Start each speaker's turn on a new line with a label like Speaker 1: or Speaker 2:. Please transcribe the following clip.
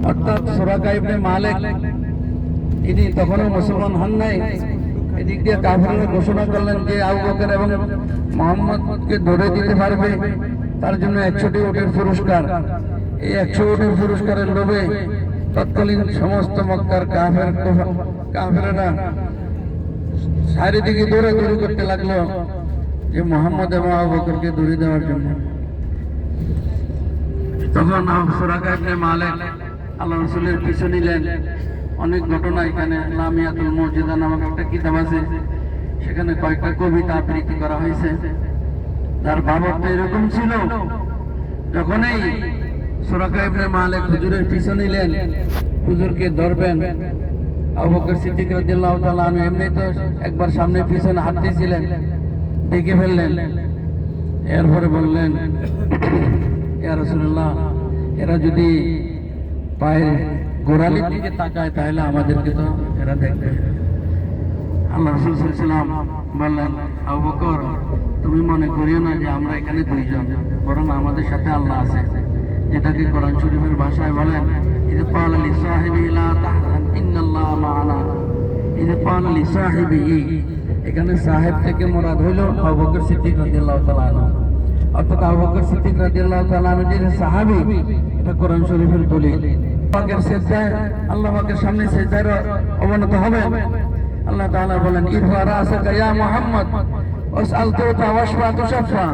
Speaker 1: অর্থাৎ সুরাকা ইবনে মালিক ইনি তখনও মুসলমান হন নাই। এদিক দিয়ে কাফিররা ঘোষণা করলেন যে আবু বকর এবং মুহাম্মদকে ধরে দিতে পারবে তার জন্য 100টি উটের পুরস্কার। এই 100 উটের পুরস্কারের লোভে তৎকালীন সমস্ত মক্কার কাফেররা চারিদিকে দৌড়াদৌড়ি করতে লাগলো যে মুহাম্মদ এবং আবু বকরকে ধরে দেওয়ার জন্য। তখন সুরাকা ইবনে মালিক আল্লাহ রাসূলের পিছু নিলেন। অনেক ঘটনা এখানে লামিয়াতুল মুজিজা নামক একটা কিতাব আছে, সেখানে কয়েকটা কবিতা আবৃত্তি করা হয়েছে। তার ভাবার্থ এরকম ছিল, যখনই সুরাকা ইবনে মালিক হুজুরের পিছু নিলেন, হুজুরকে ধরবেন, আবু বকর সিদ্দিক রাদিয়াল্লাহু তাআলা আনহু এমনি তো একবার সামনে পিছনে হাঁটতেছিলেন, দেখে ফেললেন। এরপরে বললেন, ইয়া রাসূলুল্লাহ, এরা যদি পায়ের গোড়ালির দিকে তাকায় তাহলে আমাদেরকে তো এরা দেখবে। আল্লাহ রাসূল সাল্লাল্লাহু আলাইহি ওয়াসাল্লাম বললেন, আবু বকর, তুমি মনে করিও না যে আমরা এখানে দুইজন, বরং আমাদের সাথে আল্লাহ আছে, যেটাকে কোরআন শরীফের ভাষায় বলেন, ইয ক্বালা লিসাহিবিহি লা তাহজান ইন্নাল্লাহা মা'ানা। ইয ক্বালা লিসাহিবিহি, এখানে সাহেব থেকে মুরাদ হইল আবু বকর সিদ্দিক রাদিয়াল্লাহু তাআলা আনহু। অর্থাৎ আবু বকর সিদ্দিক রাদিয়াল্লাহু তাআলা আনহু যে সাহাবী, এটা কোরআন শরীফের দলিল। পাকের সিজদায়, আল্লাহ পাকের সামনে সিজদায় অবনত হবে। আল্লাহ তাআলা বলেন, ইরফা রাসাকা ইয়া মুহাম্মদ ওয়াসআল তুতা ওয়াশফা তুশাফা।